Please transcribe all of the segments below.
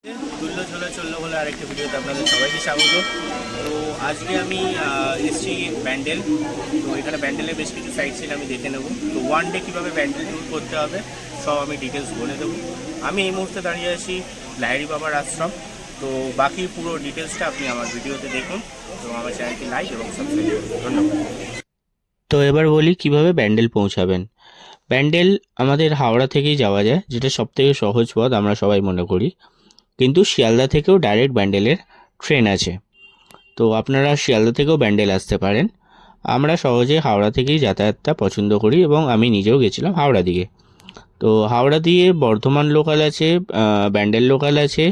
তুল্য ঝোলা চললো বলে আরেকটি ভিডিওতে আপনাদের সবাইকে স্বাগত। তো আজকে আমি এসছি ব্যান্ডেল। তো এখানে ব্যান্ডেলের বেশ কিছু সাইট সিন আমি দেখে নেবো। তো ওয়ান ডে কীভাবে ব্যান্ডেল ট্যুর করতে হবে সব আমি ডিটেলস বলে দেবো। আমি এই মুহূর্তে দাঁড়িয়ে আছি লাহিড়ী বাবার আশ্রম। তো বাকি পুরো ডিটেলসটা আপনি আমার ভিডিওতে দেখুন। তো আমার চ্যানেলটি লাইক এবং সাবস্ক্রাইব করুন। ধন্যবাদ। তো এবার বলি কিভাবে ব্যান্ডেল পৌঁছাবেন। ব্যান্ডেল আমাদের হাওড়া থেকেই যাওয়া যায়, যেটা সবথেকে সহজ পথ আমরা সবাই মনে করি। কিন্তু শিয়ালদা থেকেও ডাইরেক্ট ব্যান্ডেলের ট্রেন আছে। তো আপনারা শিয়ালদা থেকেও ব্যান্ডেল আসতে পারেন। আমরা সহজে হাওড়া থেকেই যাতায়াতটা পছন্দ করি এবং আমি নিজেও গেছিলাম হাওড়া দিকে। তো হাওড়া দিয়ে বর্ধমান লোকাল আছে, ব্যান্ডেল লোকাল আছে,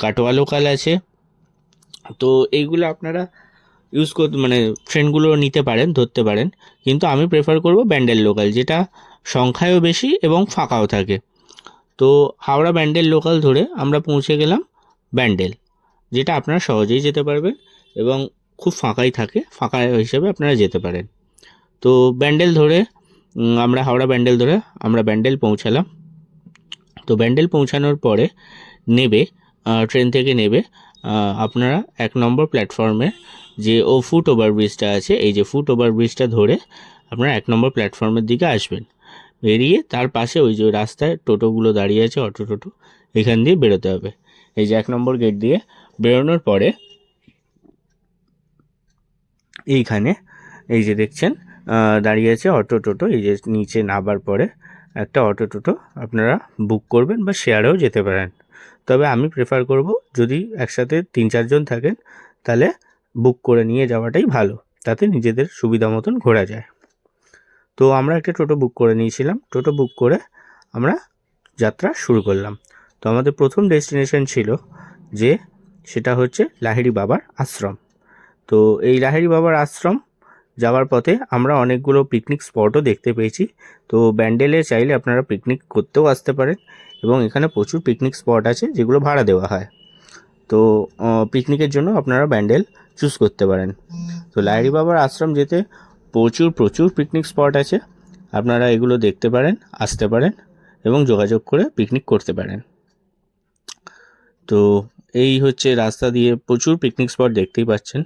কাটোয়া লোকাল আছে। তো এইগুলো আপনারা ইউজ করতে ট্রেনগুলো নিতে পারেন, ধরতে পারেন। কিন্তু আমি প্রেফার করব ব্যান্ডেল লোকাল, যেটা সংখ্যায়ও বেশি এবং ফাঁকাও থাকে। তো হাওড়া ব্যান্ডেল লোকাল ধরে আমরা পৌঁছে গেলাম ব্যান্ডেল, যেটা আপনারা সহজেই যেতে পারবেন এবং খুব ফাঁকাই থাকে, ফাঁকা হিসেবে আপনারা যেতে পারেন। তো ব্যান্ডেল ধরে হাওড়া ব্যান্ডেল ধরে আমরা ব্যান্ডেল পৌঁছালাম। তো ব্যান্ডেল পৌঁছানোর পরে নেবে, ট্রেন থেকে নেবে আপনারা 1 নম্বর প্ল্যাটফর্মে যে ফুট ওভারব্রিজটা আছে, এই যে ফুট ওভারব্রিজটা ধরে আপনারা 1 নম্বর প্ল্যাটফর্মের দিকে আসবেন। বেরিয়ে তার পাশে ওই যে রাস্তায় টোটোগুলো দাঁড়িয়ে আছে, অটো টোটো, এখান দিয়ে বেরোতে হবে। এই যে 1 নম্বর গেট দিয়ে বেরোনোর পরে এইখানে এই যে দেখছেন দাঁড়িয়ে আছে অটো টোটো। এই যে নিচে নামার পরে একটা অটো টোটো আপনারা বুক করবেন বা শেয়ারেও যেতে পারেন। তবে আমি প্রেফার করব, যদি একসাথে 3-4 জন থাকেন তাহলে বুক করে নিয়ে যাওয়াটাই ভালো, তাতে নিজেদের সুবিধা মতন ঘোরা যায়। তো আমরা একটা টোটো বুক করে নিয়েছিলাম। টোটো বুক করে আমরা যাত্রা শুরু করলাম। তো আমাদের প্রথম ডেস্টিনেশন ছিল যে সেটা হচ্ছে লাহিড়ী বাবার আশ্রম। তো এই লাহিড়ী বাবার আশ্রম যাওয়ার পথে আমরা অনেকগুলো পিকনিক স্পটও দেখতে পেয়েছি। তো ব্যান্ডেলে চাইলে আপনারা পিকনিক করতেও আসতে পারেন এবং এখানে প্রচুর পিকনিক স্পট আছে যেগুলো ভাড়া দেওয়া হয়। তো পিকনিকের জন্য আপনারা ব্যান্ডেল চুজ করতে পারেন। তো লাহিড়ী বাবার আশ্রম যেতে প্রচুর পিকনিক স্পট আছে, আপনারা এগুলো দেখতে পারেন, আসতে পারেন এবং যোগাযোগ করে পিকনিক করতে পারেন। তো এই হচ্ছে রাস্তা দিয়ে প্রচুর পিকনিক স্পট দেখতেই পাচ্ছেন।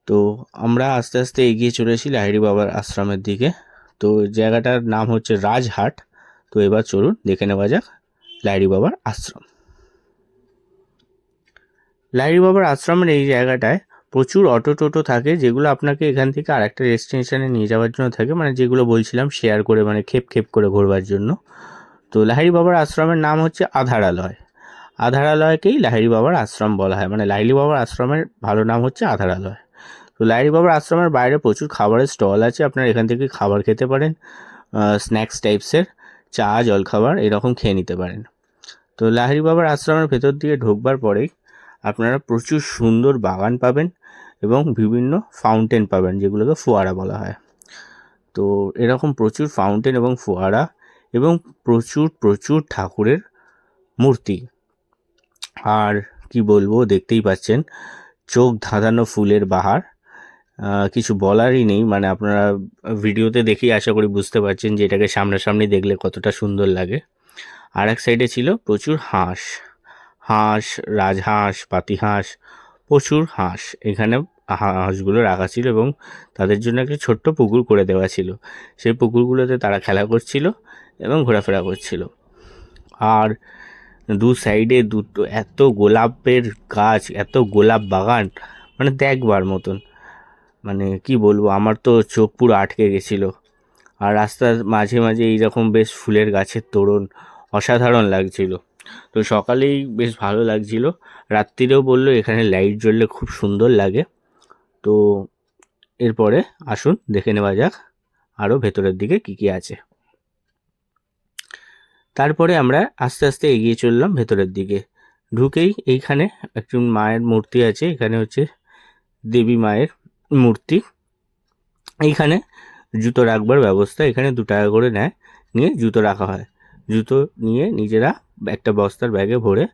তো আমরা আস্তে আস্তে এগিয়ে চলেছি লাহিড়ী বাবার আশ্রমের দিকে। তো জায়গাটার নাম হচ্ছে রাজহাট। তো এবার চলুন দেখে নেওয়া যাক লাহিড়ী বাবার আশ্রম। লাহিড়ী বাবার আশ্রমের এই জায়গাটায় প্রচুর অটো টোটো থাকে, যেগুলো আপনাকে এখান থেকে আরেকটা ডেস্টিনেশনে নিয়ে যাওয়ার জন্য থাকে, যেগুলো বলছিলাম শেয়ার করে, খেপ করে ঘোরবার জন্য। তো লাহিড়ী বাবার আশ্রমের নাম হচ্ছে আধারালয়। আধারালয়কেই লাহিড়ী বাবার আশ্রম বলা হয়, লাহিড়ী বাবার আশ্রমের ভালো নাম হচ্ছে আধারালয়। তো লাহিড়ী বাবার আশ্রমের বাইরে প্রচুর খাবারের স্টল আছে, আপনারা এখান থেকে খাবার খেতে পারেন, স্ন্যাক্স টাইপসের, চা জলখাবার এরকম খেয়ে নিতে পারেন। তো লাহিড়ী বাবার আশ্রমের ভেতর দিকে ঢোকবার পরেই আপনারা প্রচুর সুন্দর বাগান পাবেন এবং বিভিন্ন ফাউন্টেন পাবেন, যেগুলোকে ফোয়ারা বলা হয়। তো এরকম প্রচুর ফাউন্টেন এবং ফোয়ারা এবং প্রচুর ঠাকুরের মূর্তি। আর কি বলবো, দেখতেই পাচ্ছেন চোখ ধাঁধানো ফুলের বাহার, কিছু বলারই নেই। আপনারা ভিডিওতে দেখেই আশা করি বুঝতে পারছেন যে এটাকে সামনাসামনি দেখলে কতটা সুন্দর লাগে। আর এক সাইডে ছিল প্রচুর হাঁস, রাজহাঁস, পাতিহাঁস, প্রচুর হাঁস এখানে হাঁসগুলো রাখা ছিল এবং তাদের জন্য একটা ছোট্ট পুকুর করে দেওয়া ছিল। সেই পুকুরগুলোতে তারা খেলা করছিল এবং ঘোরাফেরা করছিল। আর দু সাইডে দুটো এত গোলাপের গাছ, এত গোলাপ বাগান, দেখবার মতন। কি বলবো, আমার তো চোখ পুরো আটকে গেছিলো। আর রাস্তার মাঝে মাঝে এইরকম বেশ ফুলের গাছের তোরণ, অসাধারণ লাগছিল। তো সকালেই বেশ ভালো লাগছিল, রাত্রিরেও বললো এখানে লাইট জ্বললে খুব সুন্দর লাগে। তো এরপরে আসুন দেখে নেওয়া যাক আরও ভেতরের দিকে কী আছে। তারপরে আমরা আস্তে আস্তে এগিয়ে চললাম ভেতরের দিকে। ঢুকেই এইখানে একজন মায়ের মূর্তি আছে, এখানে হচ্ছে দেবী মায়ের মূর্তি। এইখানে জুতো রাখবার ব্যবস্থা, এখানে 2 টাকা করে নেয়, নিয়ে জুতো রাখা হয়। জুতো নিয়ে নিজেরা একটা বস্তার ব্যাগে ভরে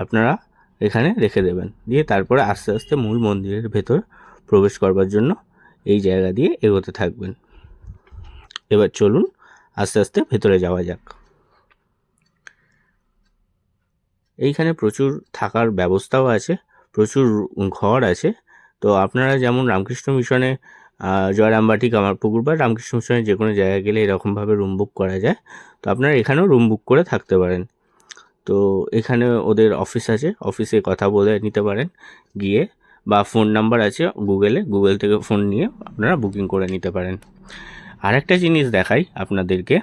আপনারা এখানে রেখে দেবেন, দিয়ে তারপরে আস্তে আস্তে মূল মন্দিরের ভেতর প্রবেশ করবার জন্য এই জায়গা দিয়ে এগোতে থাকবেন। এবার চলুন আস্তে আস্তে ভেতরে যাওয়া যাক। এইখানে প্রচুর থাকার ব্যবস্থাও আছে, প্রচুর ঘর আছে। তো আপনারা যেমন রামকৃষ্ণ মিশনে জয়রামবাটি, কামারপুকুর বা রামকৃষ্ণ মিশনে যে কোনো জায়গায় গেলে এরকমভাবে রুম বুক করা যায়, তো আপনারা এখানেও রুম বুক করে থাকতে পারেন। তো এখানে ওদের অফিস আছে, অফিসে কথা বলে নিতে পারেন গিয়ে, বা ফোন নাম্বার আছে গুগল থেকে ফোন নিয়ে আপনারা বুকিং করে নিতে পারেন। আর একটা জিনিস দেখাই আপনাদেরকে,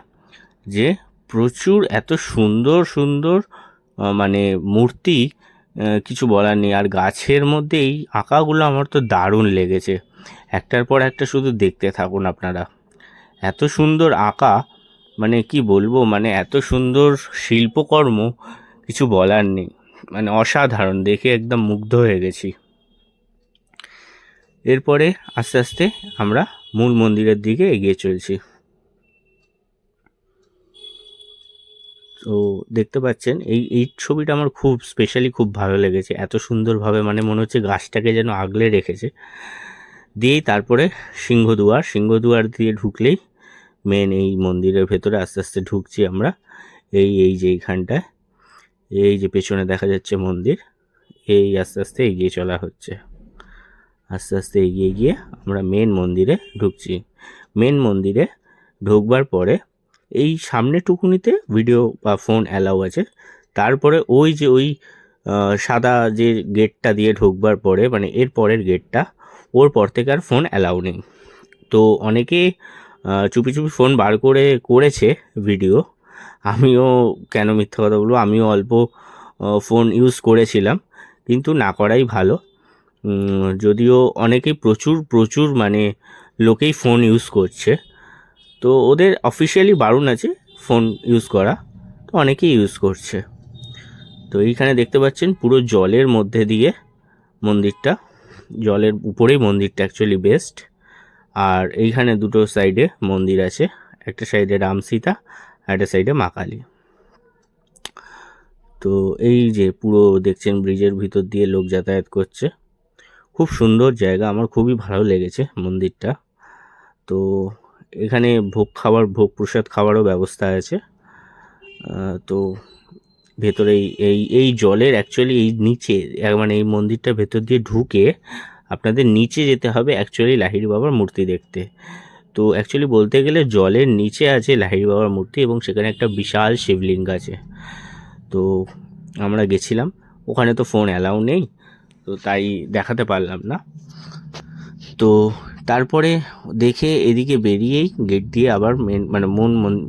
যে প্রচুর এত সুন্দর সুন্দর মানে মূর্তি, কিছু বলার নেই। আর গাছের মধ্যে এই আঁকাগুলো আমার তো দারুণ লেগেছে, একটার পর একটা শুধু দেখতে থাকুন আপনারা। এত সুন্দর আঁকা, মানে কি বলবো, মানে এত সুন্দর শিল্পকর্ম, কিছু বলার নেই, মানে অসাধারণ, দেখে একদম মুগ্ধ হয়ে গেছি। এরপরে আস্তে আস্তে আমরা মূল মন্দিরের দিকে এগিয়ে চলছি। তো দেখতে পাচ্ছেন এই ছবিটা আমার খুব স্পেশালি খুব ভালো লেগেছে, এত সুন্দরভাবে, মানে মনে হচ্ছে গাছটাকে যেন আগলে রেখেছে। দিয়েই তারপরে সিংহদুয়ার দিয়ে ঢুকলেই মেন এই মন্দিরের ভেতরে আস্তে আস্তে ঢুকছি আমরা। এই যে এইখানটায়, এই যে পেছনে দেখা যাচ্ছে মন্দির, এই আস্তে আস্তে এগিয়ে চলা হচ্ছে। আস্তে আস্তে এগিয়ে গিয়ে আমরা মেন মন্দিরে ঢুকছি। মেন মন্দিরে ঢুকবার পরে এই সামনে টুকুনিতে ভিডিও বা ফোন অ্যালাউ আছে। তারপরে ওই যে ওই সাদা যে গেটটা দিয়ে ঢুকবার পরে, মানে এর পরের গেটটা, ওর পর থেকে আর ফোন অ্যালাউ নেই। তো অনেকে চুপি চুপি ফোন বার করেছে ভিডিও। আমিও কেন মিথ্যা কথা বলবো, আমিও অল্প ফোন ইউজ করেছিলাম, কিন্তু না করাই ভালো। যদিও অনেকেই প্রচুর প্রচুর মানে লোকেই ফোন ইউজ করছে, তো ওদের অফিসিয়ালি বারণ আছে ফোন ইউজ করা, তো অনেকেই ইউজ করছে। তো এইখানে দেখতে পাচ্ছেন পুরো জলের মধ্যে দিয়ে মন্দিরটা, জলের উপরেই মন্দিরটা অ্যাকচুয়ালি বেস্ট। আর এইখানে দুটো সাইডে মন্দির আছে, একটা সাইডে রাম সীতা, আর একটা সাইডে মা কালী। তো এই যে পুরো দেখছেন ব্রিজের ভিতর দিয়ে লোক যাতায়াত করছে, খুব সুন্দর জায়গা, আমার খুবই ভালো লেগেছে মন্দিরটা। তো এখানে ভোগ প্রসাদ খাওয়ারও ব্যবস্থা আছে। তো ভেতরে এই জলের অ্যাকচুয়ালি এই নিচে, মানে এই মন্দিরটার ভেতর দিয়ে ঢুকে আপনাদের নিচে যেতে হবে অ্যাকচুয়ালি লাহিড়ী বাবার মূর্তি দেখতে। তো অ্যাকচুয়ালি বলতে গেলে জলের নিচে আছে লাহিড়ী বাবার মূর্তি, এবং সেখানে একটা বিশাল শিবলিঙ্গ আছে। তো আমরা গেছিলাম, ওখানে তো ফোন অ্যালাউ নেই, তো তাই দেখাতে পারলাম না। তো তারপরে দেখে এদিকে বেরিয়েই গেট দিয়ে আবার মানে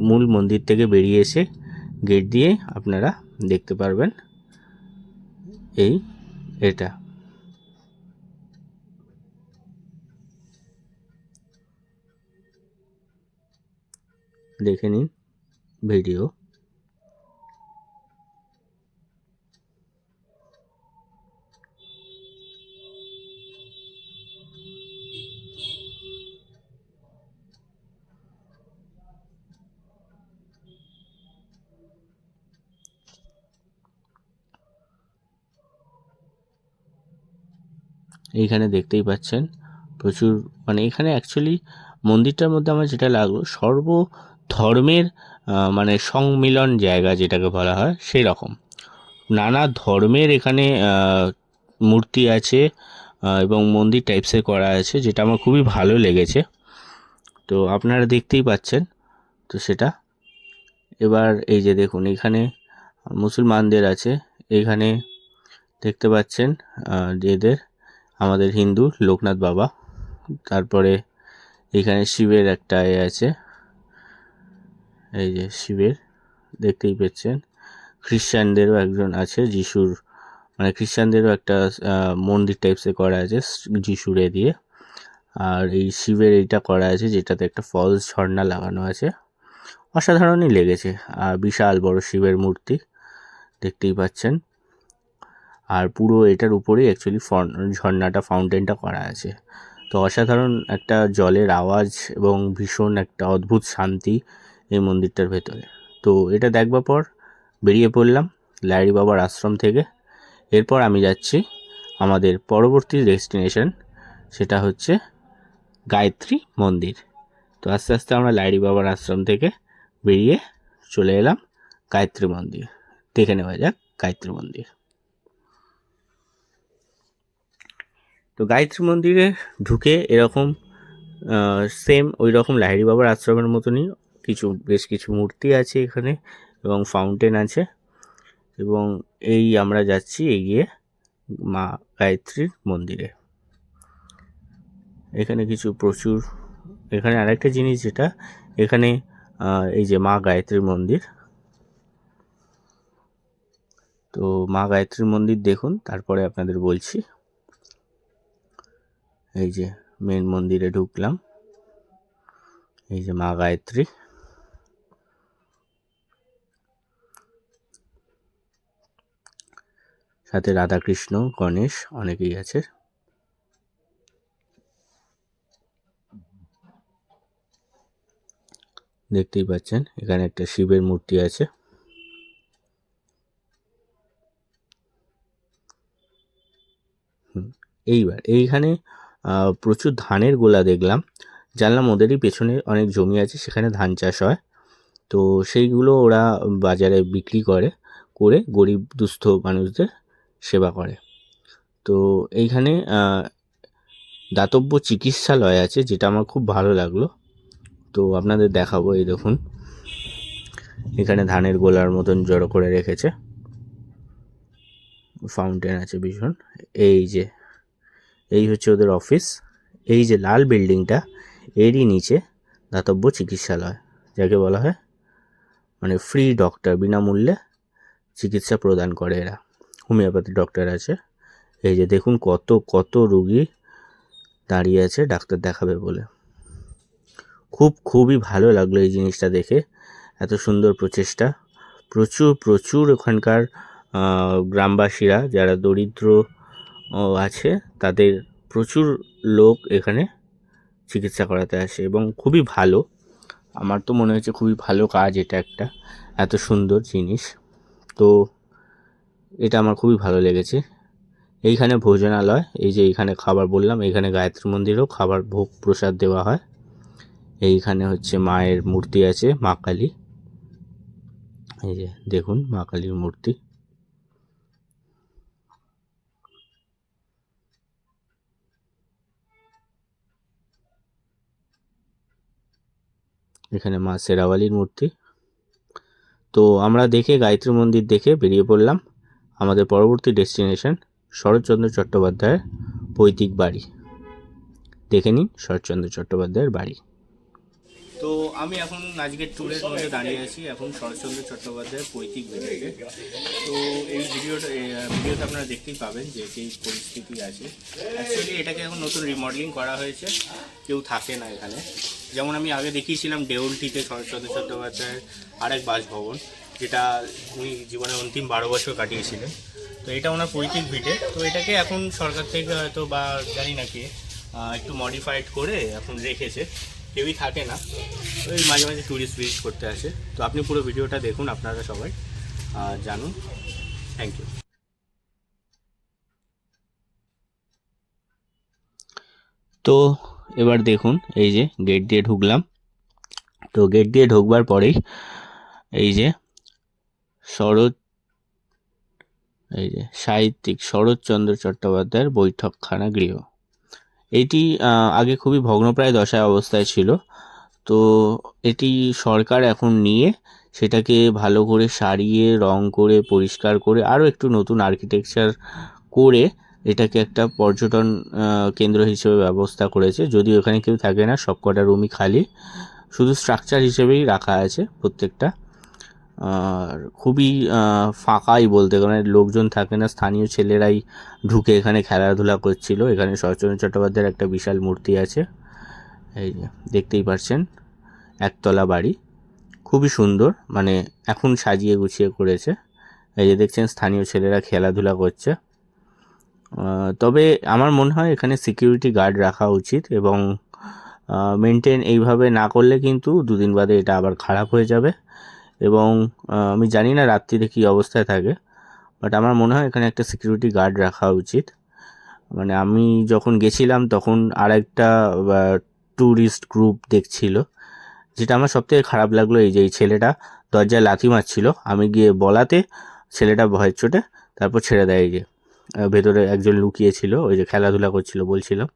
মূল মন্দির থেকে বেরিয়ে এসে গেট দিয়ে আপনারা দেখতে পারবেন এটা দেখে নিন ভিডিও। এইখানে দেখতেই পাচ্ছেন প্রচুর, মানে এখানে অ্যাকচুয়ালি মন্দিরটার মধ্যে আমার যেটা লাগলো, সর্ব ধর্মের মানে সংমিলন জায়গা যেটাকে বলা হয় সেই রকম, নানা ধর্মের এখানে মূর্তি আছে, এবং মন্দির টাইপসের করা আছে, যেটা আমার খুবই ভালো লেগেছে। তো আপনারা দেখতেই পাচ্ছেন তো সেটা। এবার এই যে দেখুন এখানে মুসলমানদের আছে, এখানে দেখতে পাচ্ছেন এদের আমাদের হিন্দু লোকনাথ বাবা। তারপরে এখানে শিবের একটা আছে, এই যে শিবের দেখতেই পাচ্ছেন। খ্রিশ্চানদেরও একজন আছে, যিশুর, মানে খ্রিশ্চানদেরও একটা মন্দির টাইপসে করা আছে যিশুর দিয়ে। আর এই শিবের এইটা করা আছে, যেটাতে একটা ফলস ঝর্ণা লাগানো আছে, অসাধারণই লেগেছে। আর বিশাল বড় শিবের মূর্তি দেখতেই পাচ্ছেন। আর পুরো এটার উপরেই অ্যাকচুয়ালি ঝর্ণাটা, ফাউন্টেনটা করা আছে। তো অসাধারণ একটা জলের আওয়াজ এবং ভীষণ একটা অদ্ভুত শান্তি এই মন্দিরটার ভেতরে। তো এটা দেখবার পর বেরিয়ে পড়লাম লাহিড়ী বাবার আশ্রম থেকে। এরপর আমি যাচ্ছি আমাদের পরবর্তী ডেস্টিনেশন, সেটা হচ্ছে গায়ত্রী মন্দির। তো আস্তে আস্তে আমরা লাহিড়ী বাবার আশ্রম থেকে বেরিয়ে চলে এলাম গায়ত্রী মন্দির। দেখে নেওয়া যাক গায়ত্রী মন্দির। তো গায়ত্রী মন্দিরে ঢুকে এরকম সেম ওই রকম লাহিড়ী বাবার আশ্রমের মতনই বেশ কিছু মূর্তি আছে এখানে এবং ফাউন্টেন আছে, এবং এই আমরা যাচ্ছি এগিয়ে মা গায়ত্রীর মন্দিরে। এখানে এখানে আরেকটা জিনিস যেটা এখানে এই যে মা গায়ত্রীর মন্দির, তো মা গায়ত্রীর মন্দির দেখুন, তারপরে আপনাদের বলছি। এই যে মেন মন্দিরে ঢুকলাম, এই যে মা গায়ত্রী, সাথে রাধাকৃষ্ণ, গণেশ অনেকেই আছে। দেখতেই পাচ্ছেন এখানে একটা শিবের মূর্তি আছে। এইবার এইখানে প্রচুর ধানের গোলা দেখলাম, জানলাম ওদেরই পেছনে অনেক জমি আছে, সেখানে ধান চাষ হয়। তো সেইগুলো ওরা বাজারে বিক্রি করে গরিব দুস্থ মানুষদের সেবা করে। তো এইখানে দাতব্য চিকিৎসালয় আছে, যেটা আমার খুব ভালো লাগলো, তো আপনাদের দেখাবো। এই দেখুন এখানে ধানের গোলার মতন জড়ো করে রেখেছে, ফাউন্টেন আছে ভীষণ। এই হচ্ছে ওদের অফিস। এই যে লাল বিল্ডিংটা, এরই নিচে দাতব্য চিকিৎসালয়, যাকে বলা হয় মানে ফ্রি ডক্টর, বিনামূল্যে চিকিৎসা প্রদান করে এরা। হোমিওপ্যাথি ডক্টর আছে। এই যে দেখুন কত কত রুগী দাঁড়িয়ে আছে ডাক্তার দেখাবে বলে। খুবই ভালো লাগলো এই জিনিসটা দেখে, এত সুন্দর প্রচেষ্টা। প্রচুর ওখানকার গ্রামবাসীরা যারা দরিদ্র আছে, তাদের প্রচুর লোক এখানে চিকিৎসা করাতে আসে, এবং খুবই ভালো। আমার তো মনে হয়েছে খুবই ভালো কাজ এটা, একটা এত সুন্দর জিনিস। তো এটা আমার খুবই ভালো লেগেছে। এইখানে ভোজনালয়, এই যে এইখানে খাবার বললাম, এইখানে গায়ত্রী মন্দিরেও খাবার ভোগ প্রসাদ দেওয়া হয়। এইখানে হচ্ছে মায়ের মূর্তি আছে, মা কালী। এই যে দেখুন মা কালীর মূর্তি। এখানে মা শেরাওয়ালির মূর্তি। তো আমরা গায়ত্রী মন্দির দেখে বেরিয়ে পড়লাম আমাদের পরবর্তী ডেস্টিনেশন শরৎচন্দ্র চট্টোপাধ্যায়ের পৈতৃক বাড়ি। দেখে নিন শরৎচন্দ্র চট্টোপাধ্যায়ের বাড়ি। তো আমি এখন আজকের ট্যুরের মধ্যে দাঁড়িয়ে আছি এখন শরৎচন্দ্র চট্টোপাধ্যায়ের পৈতৃক বাড়িতে। তো এই ভিডিওতে আপনারা দেখতেই পাবেন যে কী পরিস্থিতি আছে। অ্যাকচুয়ালি এটাকে এখন নতুন রিমডেলিং করা হয়েছে, কেউ থাকে না এখানে। যেমন আমি আগে দেখিয়েছিলাম দেউলটিতে শরৎচন্দ্র চট্টোপাধ্যায়ের আরেক বাসভবন, যেটা উনি জীবনের অন্তিম 12 বছর কাটিয়েছিলেন। তো এটা ওনার পৈতৃক ভিটে। তো এটাকে এখন সরকার থেকে হয়তো বা জানি না কি একটু মডিফাইড করে এখন রেখেছে, কেউই থাকে না, ওই মাঝে মাঝে ট্যুরিস্ট ভিজিট করতে আসে। তো আপনি পুরো ভিডিওটা দেখুন, আপনারা সবাই জানুন। Thank you. তো এবার দেখুন এই যে গেট দিয়ে ঢুকলাম। তো গেট দিয়ে ঢুকবার পরেই এই যে সাহিত্যিক শরৎচন্দ্র চট্টোপাধ্যায়ের বৈঠকখানা গৃহ। এটি আগে খুবই ভগ্নপ্রায় দশায় অবস্থায় ছিল। তো এটি সরকার এখন নিয়ে সেটাকে ভালো করে সারিয়ে রং করে পরিষ্কার করে আরও একটু নতুন আর্কিটেকচার করে এটাকে একটা পর্যটন কেন্দ্র হিসেবে ব্যবস্থা করেছে। যদিও এখানে কেউ থাকে না, সবকটা রুমই খালি, শুধু স্ট্রাকচার হিসেবেই রাখা আছে প্রত্যেকটা। আর খুবই ফাঁকাই বলতে গেলে, লোকজন থাকে না, স্থানীয় ছেলেরাই ঢুকে এখানে খেলাধুলা করছিল। এখানে শরৎচন্দ্র চট্টোপাধ্যায়ের একটা বিশাল মূর্তি আছে, এই যে দেখতেই পাচ্ছেন, একতলা বাড়ি, খুবই সুন্দর, মানে এখন সাজিয়ে গুছিয়ে করেছে। এই যে দেখছেন স্থানীয় ছেলেরা খেলাধুলা করছে। তবে আমার মনে হয় এখানে সিকিউরিটি গার্ড রাখা উচিত, এবং মেনটেন এইভাবে না করলে কিন্তু দুদিন বাদে এটা আবার খারাপ হয়ে যাবে। এবং আমি জানি না রাত্রিরে কী অবস্থায় থাকে, বাট আমার মনে হয় এখানে একটা সিকিউরিটি গার্ড রাখা উচিত। মানে আমি যখন গেছিলাম তখন আরেকটা ট্যুরিস্ট গ্রুপ দেখছিল, যেটা আমার সবথেকে খারাপ লাগলো এই যে এই ছেলেটা দরজায় লাথি মারছিল। আমি গিয়ে বলাতে ছেলেটা ভয়ের চোটে তারপর ছেড়ে দেয়। এই যে ভেতরে একজন লুকিয়ে ছিল, ওই যে খেলাধুলা করছিল বলছিলাম।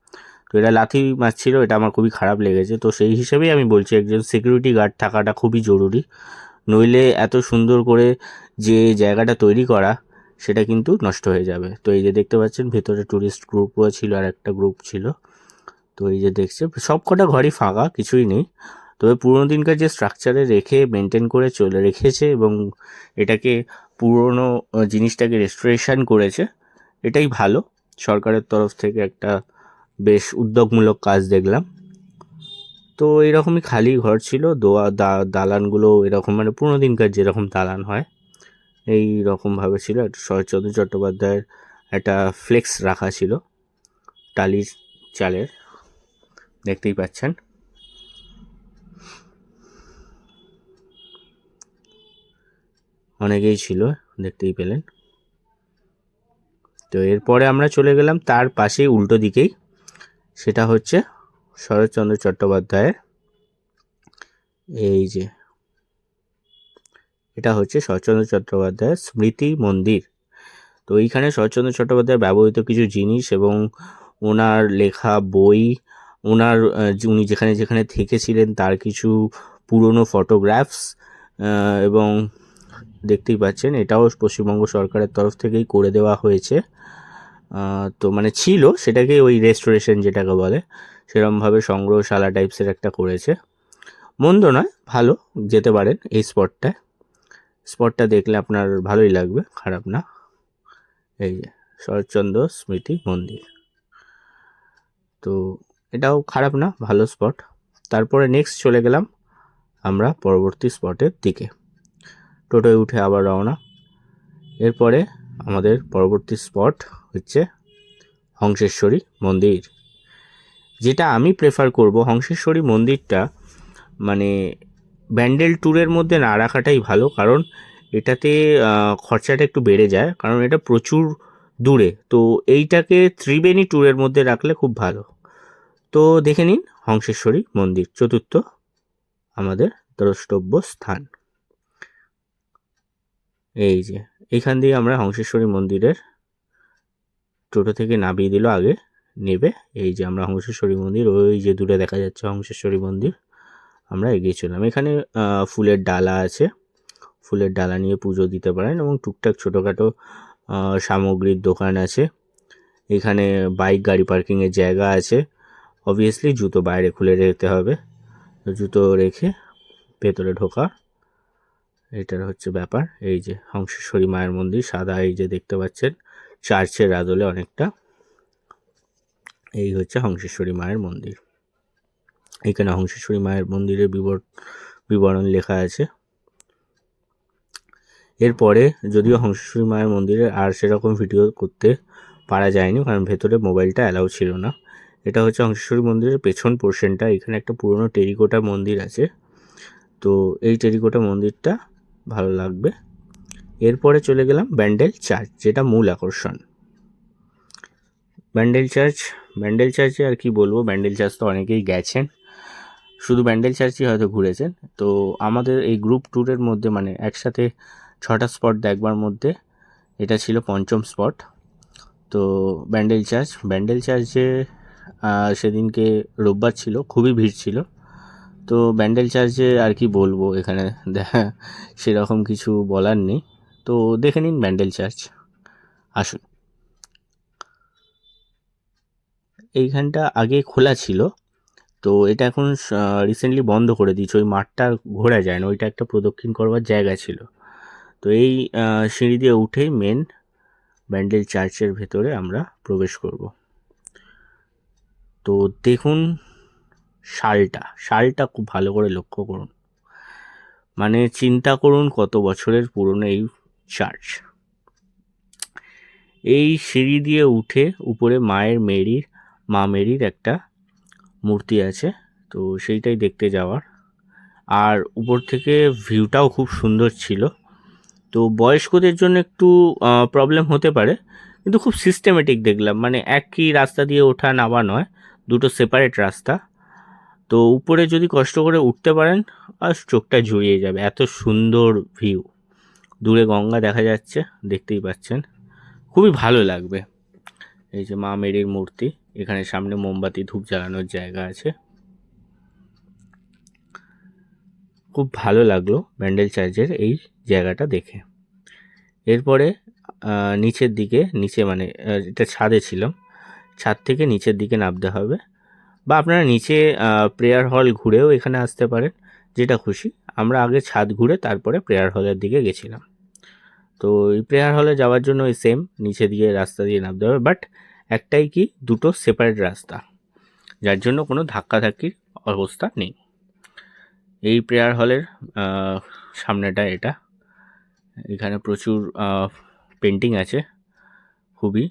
তো এরা লাথি মারছিল, এটা আমার খুবই খারাপ লেগেছে। তো সেই হিসেবেই আমি বলছি একজন সিকিউরিটি গার্ড থাকাটা খুবই জরুরি, নইলে এত সুন্দর করে যে জায়গাটা তৈরি করা সেটা কিন্তু নষ্ট হয়ে যাবে। তো এই যে দেখতে পাচ্ছেন ভেতরে ট্যুরিস্ট গ্রুপও ছিল আর একটা গ্রুপ ছিল। তো এই যে দেখছে সব কটা ঘরই ফাঁকা, কিছুই নেই। তবে পুরোনো দিনকার যে স্ট্রাকচারে রেখে মেনটেন করে চলে রেখেছে এবং এটাকে পুরোনো জিনিসটাকে রেস্টোরেশন করেছে, এটাই ভালো। সরকারের তরফ থেকে একটা বেশ উদ্যোগমূলক কাজ দেখলাম। তো এরকমই খালি ঘর ছিল, দালানগুলো এরকম মানে পুরোনো দিনকার যেরকম দালান হয় এই রকমভাবে ছিল। একটা শরৎচন্দ্র চট্টোপাধ্যায়ের একটা ফ্লেক্স রাখা ছিল টালির চালের, দেখতেই পাচ্ছেন। অনেকেই ছিল, দেখতেই পেলেন। তো এরপরে আমরা চলে গেলাম তার পাশেই উল্টো দিকেই, সেটা হচ্ছে শরৎচন্দ্র চট্টোপাধ্যায়ের, এই যে এটা হচ্ছে শরৎচন্দ্র চট্টোপাধ্যায়ের স্মৃতি মন্দির। তো এইখানে শরৎচন্দ্র চট্টোপাধ্যায়ের ব্যবহৃত কিছু জিনিস এবং ওনার লেখা বই, ওনার উনি যেখানে যেখানে থেকেছিলেন তার কিছু পুরনো ফটোগ্রাফস, এবং দেখতেই পাচ্ছেন এটাও পশ্চিমবঙ্গ সরকারের তরফ থেকেই করে দেওয়া হয়েছে। তো মানে ছিল, সেটাকে ওই রেস্টোরেশন যেটাকে বলে সেরকমভাবে সংগ্রহশালা টাইপসের একটা করেছে। মন্দ নয়, ভালো, যেতে পারেন এই স্পটটা দেখলে আপনার ভালোই লাগবে, খারাপ না। এই যে শরৎচন্দ্র স্মৃতি মন্দির, তো এটাও খারাপ না, ভালো স্পট। তারপরে নেক্সট চলে গেলাম আমরা পরবর্তী স্পটের দিকে, টোটোয় উঠে আবার রওনা। এরপরে আমাদের পরবর্তী স্পট হচ্ছে হংসেশ্বরী মন্দির, যেটা আমি প্রেফার করব। হংসেশ্বরী মন্দিরটা মানে ব্যান্ডেল ট্যুরের মধ্যে না রাখাটাই ভালো, কারণ এটাতে খরচাটা একটু বেড়ে যায়, কারণ এটা প্রচুর দূরে। তো এইটাকে ত্রিবেণী ট্যুরের মধ্যে রাখলে খুব ভালো। তো দেখে নিন হংসেশ্বরী মন্দির, চতুর্থ আমাদের দ্রষ্টব্য স্থান। এই যে এইখান দিয়ে আমরা হংসেশ্বরী মন্দিরের টোটো থেকে নামিয়ে দিল আগে, নেবে এই যে আমরা হংসেশ্বরী মন্দির, ওই যে দূরে দেখা যাচ্ছে হংসেশ্বরী মন্দির, আমরা এগিয়ে চললাম। এখানে ফুলের ডালা আছে, ফুলের ডালা নিয়ে পুজো দিতে পারেন এবং টুকটাক ছোটোখাটো সামগ্রীর দোকান আছে। এখানে বাইক গাড়ি পার্কিংয়ের জায়গা আছে। অবভিয়াসলি জুতো বাইরে খুলে রেখে হবে, জুতো রেখে ভেতরে ঢোকা, এটার হচ্ছে ব্যাপার। এই যে হংসেশ্বরী মায়ের মন্দির, সাদা এই যে দেখতে পাচ্ছেন চার্চের আদলে অনেকটা, এই হচ্ছে হংসেশ্বরী মায়ের মন্দির। এখানে হংসেশ্বরী মায়ের মন্দিরের বিবরণ লেখা আছে। এরপরে যদিও হংসেশ্বরী মায়ের মন্দিরে আর সেরকম ভিডিও করতে পারা যায়নি, কারণ ভেতরে মোবাইলটা অ্যালাউ ছিল না। এটা হচ্ছে হংসেশ্বরী মন্দিরের পেছন পোর্শনটা। এখানে একটা পুরনো টেরিকোটা মন্দির আছে, তো এই টেরিকোটা মন্দিরটা ভালো লাগবে। এরপরে চলে গেলাম ব্যান্ডেল চার্চ, যেটা মূল আকর্ষণ। ব্যান্ডেল চার্চে আর কি বলবো, ব্যান্ডেল চার্চ তো অনেকেই গেছেন, শুধু ব্যান্ডেল চার্চই হয়তো ঘুরেছেন। তো আমাদের এই গ্রুপ ট্যুরের মধ্যে মানে একসাথে 6টা স্পট দেখবার মধ্যে এটা ছিল পঞ্চম স্পট। তো ব্যান্ডেল চার্চে সেদিনকে রোববার ছিল, খুবই ভিড় ছিল। তো ব্যান্ডেল চার্চে আর কি বলবো, এখানে সেরকম কিছু বলার নেই। তো দেখে নিন ব্যান্ডেল চার্চ, আসুন। এইখানটা আগে খোলা ছিল, তো এটা এখন রিসেন্টলি বন্ধ করে দিয়েছে। ওই মাঠটা ঘোরা যায় না, ওইটা একটা প্রদক্ষিণ করবার জায়গা ছিল। তো এই সিঁড়ি দিয়ে উঠেই মেন ব্যান্ডেল চার্চের ভেতরে আমরা প্রবেশ করব। তো দেখুন শালটা খুব ভালো করে লক্ষ্য করুন, মানে চিন্তা করুন কত বছরের পুরনো এই চার্চ। এই সিঁড়ি দিয়ে উঠে উপরে মা মেরির একটা মূর্তি আছে, তো সেইটাই দেখতে যাওয়ার। আর উপর থেকে ভিউটাও খুব সুন্দর ছিল। তো বয়স্কদের জন্য একটু প্রবলেম হতে পারে, কিন্তু খুব সিস্টেমেটিক দেখলাম, মানে একই রাস্তা দিয়ে ওঠা নামা নয়, দুটো সেপারেট রাস্তা। তো উপরে যদি কষ্ট করে উঠতে পারেন আর চোখটা জুড়িয়ে যাবে, এত সুন্দর ভিউ, দূরে গঙ্গা দেখা যাচ্ছে, দেখতেই পাচ্ছেন, খুবই ভালো লাগবে। এই যে মা মেরির মূর্তি, এখানে সামনে মোমবাতি ধূপ জ্বালানোর জায়গা আছে। খুব ভালো লাগলো ব্যান্ডেল চার্চের এই জায়গাটা দেখে। এরপরে নিচের দিকে, নিচে মানে এটা ছাদে ছিলাম, ছাদ থেকে নিচের দিকে নামতে হবে, বা আপনারা নিচে প্রেয়ার হল ঘুরেও এখানে আসতে পারেন, যেটা খুশি। আমরা আগে ছাদ ঘুরে তারপরে প্রেয়ার হলের দিকে গেছিলাম। তো এই প্রেয়ার হলে যাওয়ার জন্য ওই সেম নিচে দিয়ে রাস্তা দিয়ে নামতে হবে, বাট একটাই কি, দুটো সেপারেট রাস্তা, যার জন্য কোনো ধাক্কাধাক্কির অবস্থা নেই। এই প্রেয়ার হলের সামনেটা এটা, এখানে প্রচুর পেন্টিং আছে, খুবই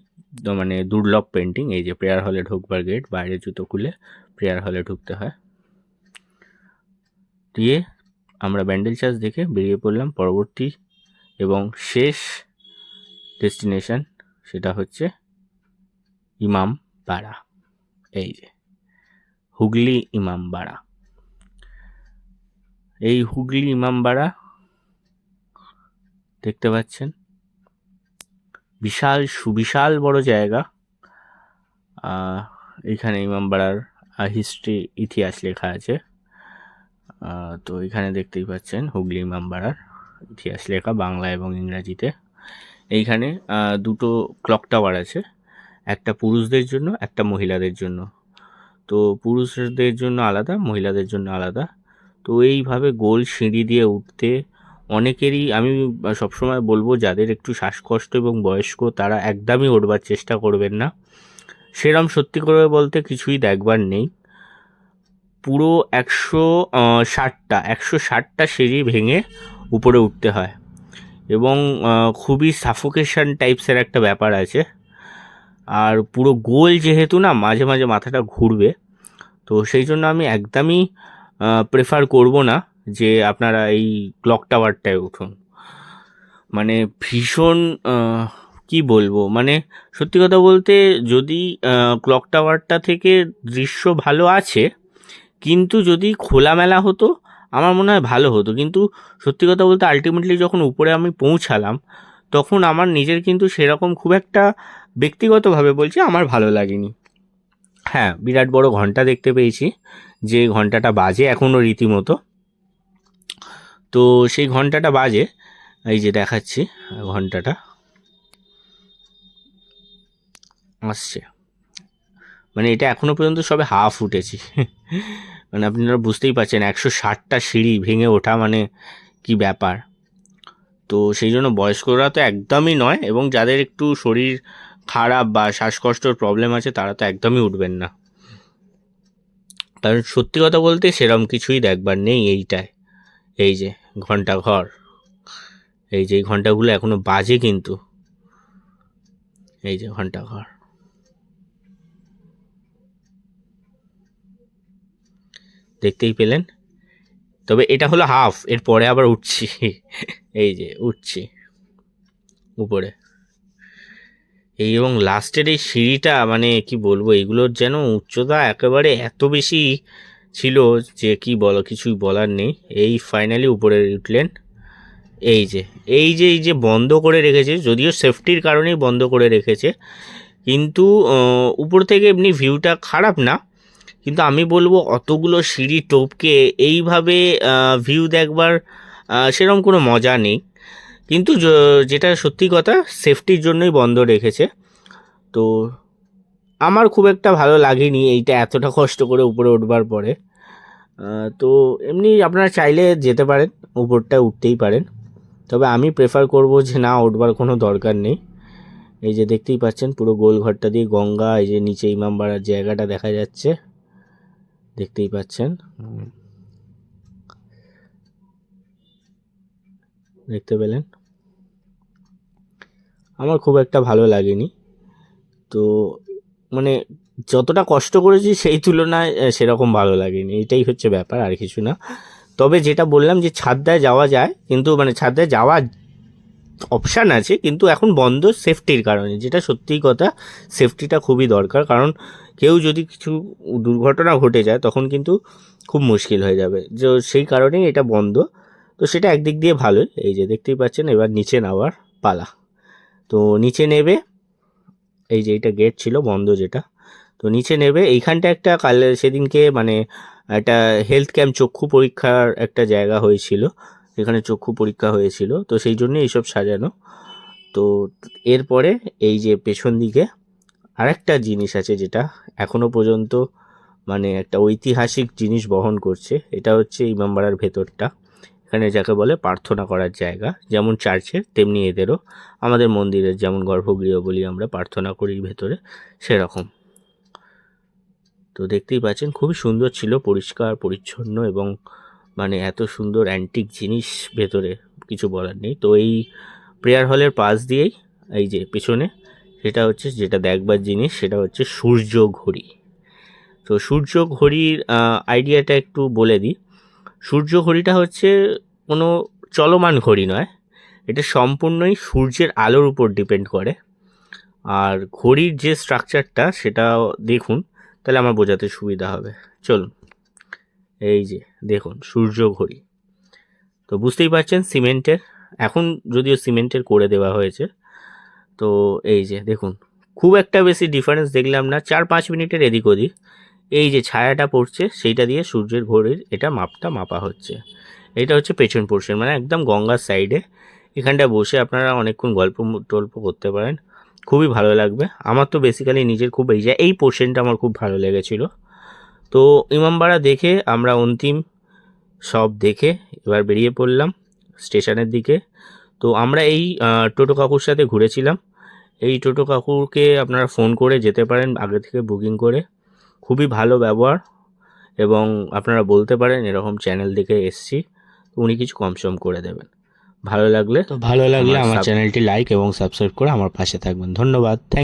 মানে দুর্লভ পেন্টিং। এই যে প্রেয়ার হলে ঢুকবার গেট, বাইরে জুতো খুলে প্রেয়ার হলে ঢুকতে হয়। দিয়ে আমরা ব্যান্ডেল চার্চ দেখে বেরিয়ে পড়লাম পরবর্তী এবং শেষ ডেস্টিনেশন, সেটা হচ্ছে ইমামবাড়া। এই যে হুগলি ইমামবাড়া, এই হুগলি ইমামবাড়া দেখতে পাচ্ছেন, বিশাল সুবিশাল বড় জায়গা। এখানে ইমামবাড়ার হিস্ট্রি, ইতিহাস লেখা আছে। তো এখানে দেখতেই পাচ্ছেন হুগলি ইমামবাড়ার ইতিহাস লেখা বাংলা এবং ইংরাজিতে। এইখানে দুটো ক্লক টাওয়ার আছে, একটা পুরুষদের জন্য, একটা মহিলাদের জন্য। তো পুরুষদের জন্য আলাদা, মহিলাদের জন্য আলাদা। তো এইভাবে গোল সিঁড়ি দিয়ে উঠতে অনেকেরই, আমি সবসময় বলবো যাদের একটু শ্বাসকষ্ট এবং বয়স্ক তারা একদমই উঠবার চেষ্টা করবেন না। সেরম সত্যি করে বলতে কিছুই দেখবার নেই। পুরো 160টা সিঁড়ি ভেঙে উপরে উঠতে হয়, এবং খুবই সাফোকেশন টাইপসের একটা ব্যাপার আছে। আর পুরো গোল যেহেতু না, মাঝে মাঝে মাথাটা ঘুরবে, তো সেই জন্য আমি একদমই প্রেফার করব না যে আপনারা এই ক্লক টাওয়ারটায় উঠুন। মানে ভীষণ কি বলবো, মানে সত্যি কথা বলতে যদি ক্লক টাওয়ারটা থেকে দৃশ্য ভালো আছে, কিন্তু যদি খোলামেলা হতো আমার মনে হয় ভালো হতো। কিন্তু সত্যি কথা বলতে আলটিমেটলি যখন উপরে আমি পৌঁছালাম, তখন আমার নিজের কিন্তু সেরকম খুব একটা, ব্যক্তিগতভাবে বলছি, আমার ভালো লাগেনি। হ্যাঁ, বিরাট বড় ঘন্টা দেখতে পেয়েছি, যে ঘন্টাটা বাজে এখনও রীতিমতো। তো সেই ঘন্টাটা বাজে, এই যে দেখাচ্ছি ঘন্টাটা আসছে, মানে এটা এখনও পর্যন্ত সবে হাফ উঠেছি। মানে আপনারা বুঝতেই পারছেন 160টা সিঁড়ি ভেঙে ওঠা মানে কি ব্যাপার। তো সেই জন্য বয়স্করা তো একদমই নয়, এবং যাদের একটু শরীর খারাপ বা শ্বাসকষ্টর প্রবলেম আছে তারা তো একদমই উঠবেন না, কারণ সত্যি কথা বলতে সেরম কিছুই দেখবার নেই এইটায়। এই যে ঘন্টা ঘর, এই যে ঘন্টাগুলো এখনো বাজে, কিন্তু এই যে ঘন্টা ঘর দেখতেই পেলেন। তবে এটা হলো হাফ, এর পরে আবার উঠছি। এই যে উঠছি উপরে, এই এবং লাস্টের এই সিঁড়িটা, মানে কি বলবো, এগুলোর যেন উচ্চতা একেবারে এত বেশি ছিল যে কি বলো, কিছুই বলার নেই। এই ফাইনালি উপরে উঠলেন। এই যে এই যে বন্ধ করে রেখেছে, যদিও সেফটির কারণেই বন্ধ করে রেখেছে, কিন্তু উপর থেকে এমনি ভিউটা খারাপ না, কিন্তু আমি বলবো অতগুলো সিঁড়ি টপকে এইভাবে ভিউ দেখবার সেরকম কোনো মজা নেই। কিন্তু যেটা সত্যি কথা, সেফটির জন্যই বন্ধ রেখেছে। তো আমার খুব একটা ভালো লাগেনি এইটা এতটা কষ্ট করে উপরে উঠবার পরে। তো এমনি আপনারা চাইলে যেতে পারেন, উপরটা উঠতেই পারেন, তবে আমি প্রেফার করব যে না, উঠবার কোনো দরকার নেই। এই যে দেখতেই পাচ্ছেন পুরো গোল ঘরটা দিয়ে গঙ্গা, এই যে নিচে ইমামবাড়ার জায়গাটা দেখা যাচ্ছে, দেখতেই পাচ্ছেন, দেখতে পেলেন। আমার খুব একটা ভালো লাগেনি। তো মানে যতটা কষ্ট করেছি সেই তুলনায় সেরকম ভালো লাগেনি, এটাই হচ্ছে ব্যাপার, আর কিছু না। তবে যেটা বললাম যে ছাদটায় যাওয়া যায়, কিন্তু মানে ছাদটায় যাওয়া অপশান আছে, কিন্তু এখন বন্ধ সেফটির কারণে, যেটা সত্যিই কথা, সেফটিটা খুবই দরকার, কারণ কেউ যদি কিছু দুর্ঘটনা ঘটে যায় তখন কিন্তু খুব মুশকিল হয়ে যাবে, যে সেই কারণেই এটা বন্ধ। তো সেটা একদিক দিয়ে ভালোই। এই যে দেখতেই পাচ্ছেন, এবার নিচে নামার পালা। তো নিচে নেবে, এই যে এটা গেট ছিল বন্ধ যেটা, তো নিচে নেবে। এইখানটা একটা সেদিনকে মানে একটা হেলথ ক্যাম্প, চক্ষু পরীক্ষার একটা জায়গা হয়েছিল, এখানে চক্ষু পরীক্ষা হয়েছিল, তো সেই জন্য এইসব সাজানো। তো এরপরে এই যে পেছন দিকে আরেকটা জিনিস আছে যেটা এখনো পর্যন্ত মানে একটা ঐতিহাসিক জিনিস বহন করছে, এটা হচ্ছে ইমামবাড়ার ভেতরটা। এখানে যাকে বলে প্রার্থনা করার জায়গা, যেমন চার্চের তেমনি এদেরও, আমাদের মন্দিরের যেমন গর্ভগৃহ বলি আমরা, প্রার্থনা করি ভেতরে, সেরকম। তো দেখতেই পাচ্ছেন খুবই সুন্দর ছিল, পরিষ্কার পরিচ্ছন্ন, এবং মানে এত সুন্দর অ্যান্টিক জিনিস ভেতরে, কিছু বলার নেই। তো এই প্রেয়ার হলের পাশ দিয়েই এই যে পেছনে সেটা হচ্ছে যেটা দেখবার জিনিস, সেটা হচ্ছে সূর্য ঘড়ি। তো সূর্য ঘড়ির আইডিয়াটা একটু বলে দিই। সূর্য ঘড়িটা হচ্ছে কোনো চলমান ঘড়ি নয়, এটা সম্পূর্ণই সূর্যের আলোর উপর ডিপেন্ড করে। আর ঘড়ির যে স্ট্রাকচারটা সেটা দেখুন, তাহলে আমার বোঝাতে সুবিধা হবে। চলুন, এই যে দেখুন সূর্য ঘড়ি, তো বুঝতেই পারছেন সিমেন্টের, এখন যদিও সিমেন্টের করে দেওয়া হয়েছে। তো এই যে দেখুন, খুব একটা বেশি ডিফারেন্স দেখলাম না, 4-5 মিনিটের এদিক ওদিক। এই যে ছায়াটা পড়ছে সেইটা দিয়ে সূর্যের ঘড়ির এটা মাপা হচ্ছে। এটা হচ্ছে পেছন পোর্শন, মানে একদম গঙ্গার সাইডে। এখানটা বসে আপনারা অনেকক্ষণ গল্প টল্প করতে পারেন, খুবই ভালো লাগবে। আমার তো বেসিক্যালি নিজের খুব এই পোর্শনটা আমার খুব ভালো লেগেছিলো। তো ইমামবাড়া দেখে আমরা অন্তিম সব দেখে এবার বেরিয়ে পড়লাম স্টেশনের দিকে। তো আমরা এই টোটো কাকুর সাথে ঘুরেছিলাম। এই টোটো কাকুকে আপনারা ফোন করে যেতে পারেন আগে থেকে বুকিং করে, খুবই ভালো ব্যবহার, এবং আপনারা বলতে পারেন এরকম চ্যানেল দেখে এসছি, তো উনি কিছু কম সম করে দেবেন। ভালো লাগলে আমার চ্যানেলটি লাইক এবং সাবস্ক্রাইব করে আমার পাশে থাকবেন। ধন্যবাদ। থ্যাংক